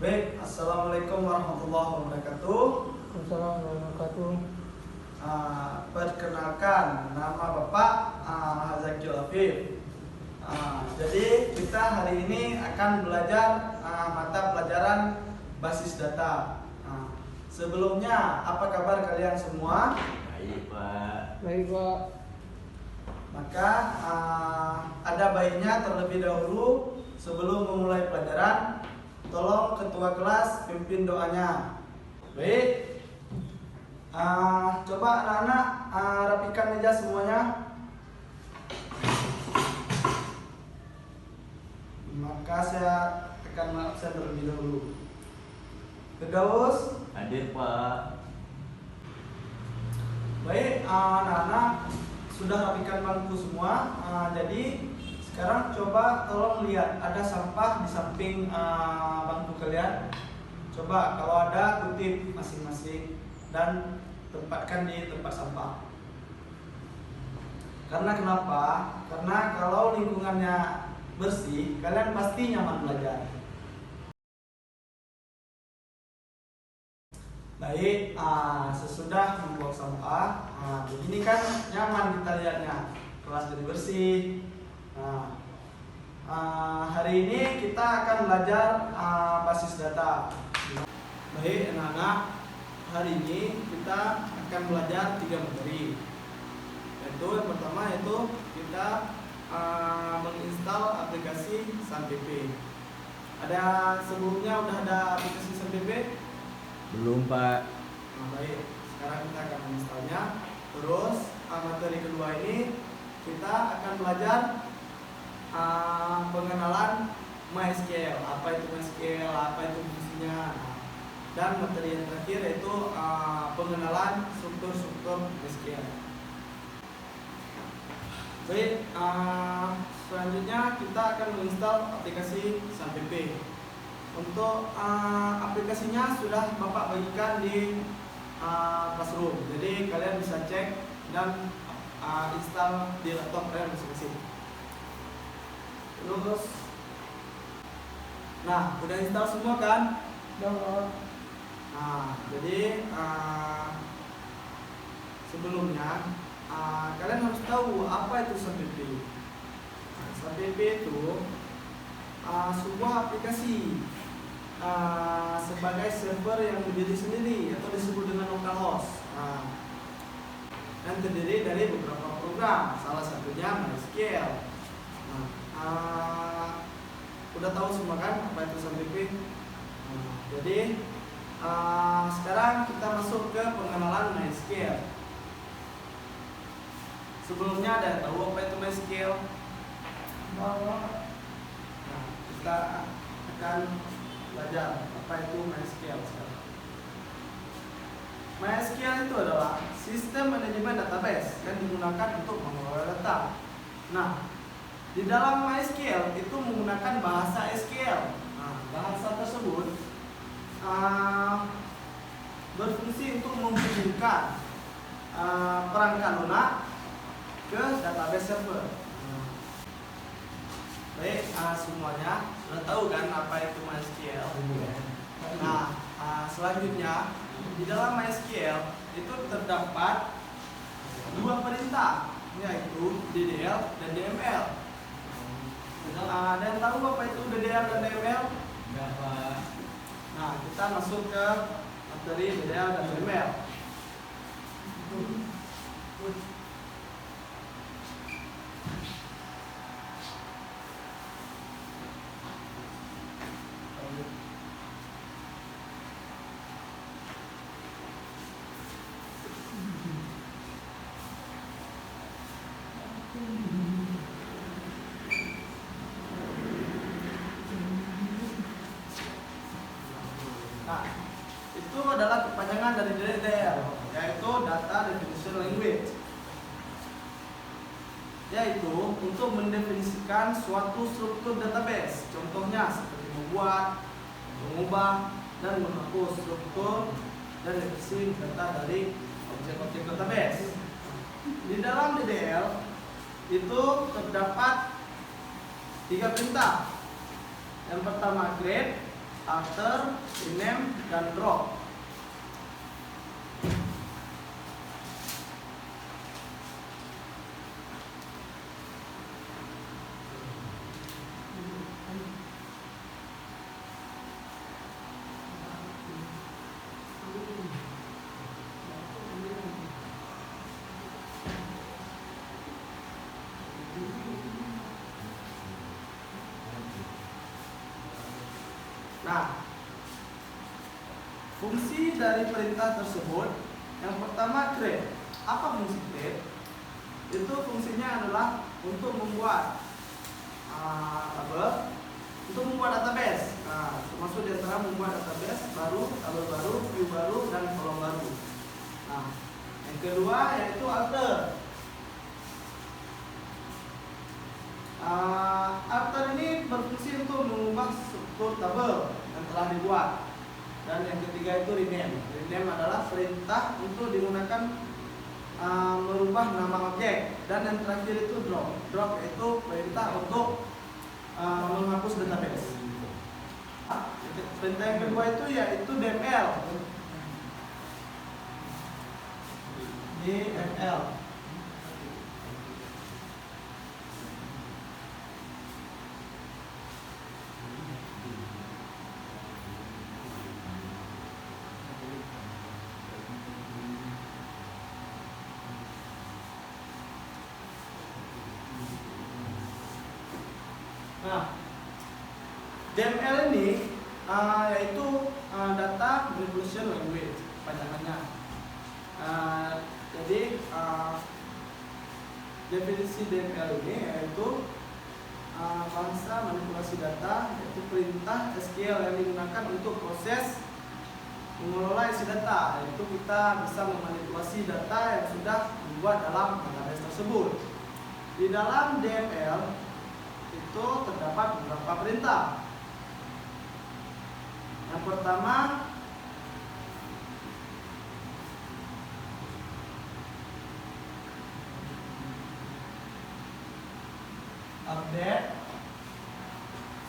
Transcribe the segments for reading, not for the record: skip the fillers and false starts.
Baik, Assalamualaikum warahmatullahi wabarakatuh. Waalaikumsalam warahmatullahi wabarakatuh. Perkenalkan, nama Bapak Hazakil Afif. Jadi kita hari ini akan belajar mata pelajaran basis data. Sebelumnya, apa kabar kalian semua? Baik, Pak. Baik, Pak. Maka ada baiknya terlebih dahulu sebelum memulai pelajaran, tolong ketua kelas pimpin doanya. Baik. Coba anak-anak rapikan meja semuanya. Maka saya akan absen terlebih dahulu. Kegaus. Hadir, Pak. Baik, anak-anak sudah rapikan bangku semua. Jadi sekarang coba tolong lihat, ada sampah di samping bangku kalian. Coba kalau ada kutip masing-masing dan tempatkan di tempat sampah. Karena kenapa? Karena kalau lingkungannya bersih, kalian pasti nyaman belajar. Baik, sesudah membuang sampah, begini kan nyaman kita lihatnya, kelas jadi bersih. Hari ini kita akan belajar basis data. Baik anak-anak, hari ini kita akan belajar 3 materi. Yaitu yang pertama yaitu kita menginstal aplikasi SunPP. Ada sebelumnya udah ada aplikasi SunPP? Belum, Pak. Baik, sekarang kita akan menginstalnya. Terus materi kedua ini kita akan belajar pengenalan MySQL. Apa itu MySQL? Apa itu fungsinya? Dan materi yang terakhir yaitu pengenalan struktur-struktur MySQL. Baik, selanjutnya kita akan menginstal aplikasi SunPP. Untuk aplikasinya sudah Bapak bagikan di Classroom. Jadi kalian bisa cek dan install di laptop kalian masing-masing. Terus, nah udah install semua kan? Jadi sebelumnya kalian harus tahu apa itu SunPP. SunPP itu sebuah aplikasi sebagai server yang berdiri sendiri atau disebut dengan localhost. Dan terdiri dari beberapa program, salah satunya MySQL. Udah tahu semua kan apa itu SunPP? Jadi sekarang kita masuk ke pengenalan MySQL. Sebelumnya ada yang tahu apa itu MySQL? Kita akan belajar apa itu MySQL sekarang. MySQL itu adalah sistem manajemen database yang digunakan untuk mengelola data. Nah, di dalam MySQL itu menggunakan bahasa SQL. Bahasa tersebut berfungsi untuk menghubungkan perangkat lunak ke database server. Baik, semuanya sudah tahu kan apa itu MySQL? Nah, selanjutnya di dalam MySQL itu terdapat 2 perintah, yaitu DDL dan DML. Ada yang tahu apa itu DDL dan DML? Enggak, Pak. Nah, kita masuk ke materi DDL dan DML. Nah, itu adalah kepanjangan dari DDL, yaitu Data Definition Language, yaitu untuk mendefinisikan suatu struktur database. Contohnya seperti membuat, mengubah, dan menghapus struktur dan definisi data dari objek-objek database. Di dalam DDL itu terdapat 3 perintah. Yang pertama create, alter, rename, dan drop. Nah, fungsi dari perintah tersebut, yang pertama create. Apa fungsi create? Itu fungsinya adalah untuk membuat tabel, untuk membuat database. Nah, termasuk di antara membuat database baru, tabel baru, view baru, dan kolom baru. Nah, yang kedua yaitu alter. Alter ini berfungsi untuk mengubah struktur tabel yang telah dibuat. Dan yang ketiga itu rename. Rename adalah perintah untuk digunakan merubah nama objek. Dan yang terakhir itu drop. Drop itu perintah untuk menghapus database. Perintah yang kedua itu yaitu DML. DML. Nah, DML ini yaitu Data Manipulation Language panjangannya. Jadi definisi DML ini yaitu bangsa manipulasi data, yaitu perintah SQL yang digunakan untuk proses mengelola isi data, yaitu kita bisa memanipulasi data yang sudah dibuat dalam database tersebut. Di dalam DML itu terdapat beberapa perintah. Yang pertama update,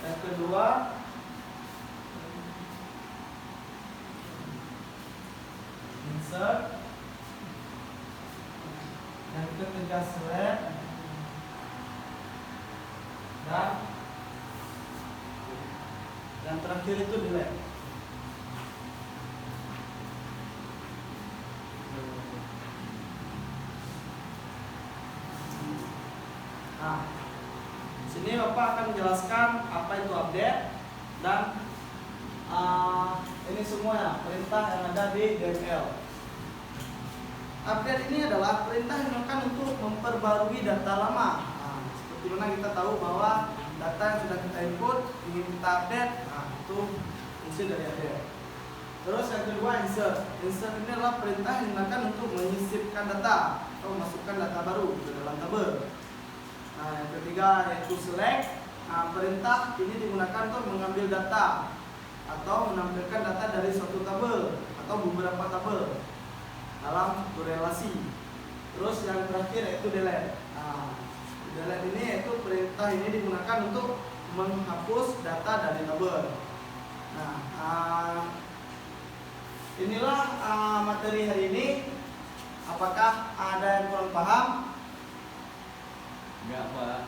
yang kedua insert, yang ketiga select, dan yang terakhir itu delete. Nah, sini Bapak akan menjelaskan apa itu update dan ini semuanya perintah yang ada di DML. Update ini adalah perintah yang digunakan untuk memperbarui data lama. Seperti mana kita tahu bahwa data yang sudah kita input ingin kita update, nah itu fungsi dari update. Terus yang kedua insert. Insert ini adalah perintah yang digunakan untuk menyisipkan data atau memasukkan data baru ke dalam tabel. Nah, yang ketiga yaitu select. Nah, perintah ini digunakan untuk mengambil data atau menampilkan data dari suatu tabel atau beberapa tabel dalam satu relasi. Terus yang terakhir yaitu delete. Nah, delete ini yaitu perintah ini digunakan untuk menghapus data dari tabel. Nah, inilah materi hari ini. Apakah ada yang kurang paham? Enggak, Pak.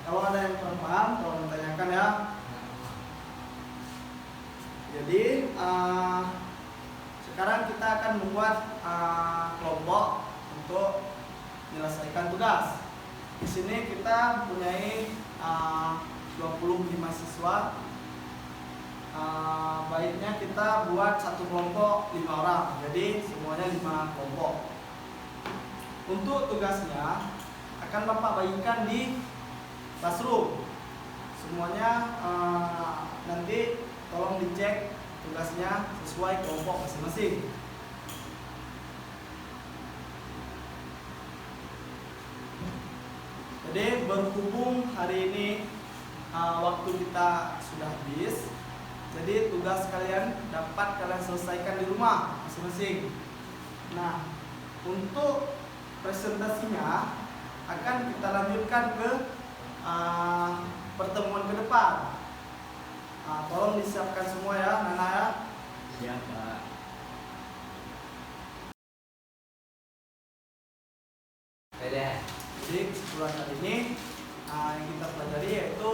Kalau ada yang kurang paham, tolong tanyakan ya. Jadi sekarang kita akan membuat kelompok untuk menyelesaikan tugas. Di sini kita mempunyai 25 siswa. Baiknya kita buat satu kelompok 5 orang. Jadi semuanya 5 kelompok. Untuk tugasnya akan Bapak bagikan di classroom. Semuanya nanti tolong dicek tugasnya sesuai kelompok masing-masing. Jadi berhubung hari ini waktu kita sudah habis, jadi tugas kalian dapat kalian selesaikan di rumah masing-masing. Nah, untuk presentasinya akan kita lanjutkan ke pertemuan ke depan. Tolong disiapkan semua ya, Nana ya. Siap, Pak. Jadi keseluruhan hari ini yang kita pelajari yaitu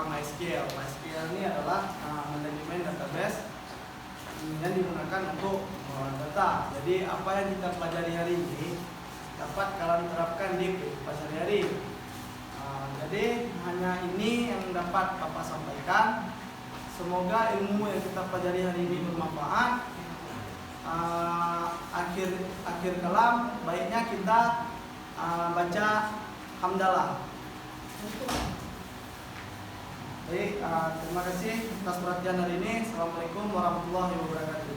MySQL. MySQL ini adalah manajemen database yang digunakan untuk mengolah data. Jadi apa yang kita pelajari hari ini dapat kalian terapkan di kehidupan sehari-hari. Jadi hanya ini yang dapat Bapak sampaikan. Semoga ilmu yang kita pelajari hari ini bermanfaat. Akhir kalam baiknya kita baca hamdalah. Baik, terima kasih atas perhatian hari ini. Assalamualaikum warahmatullahi wabarakatuh.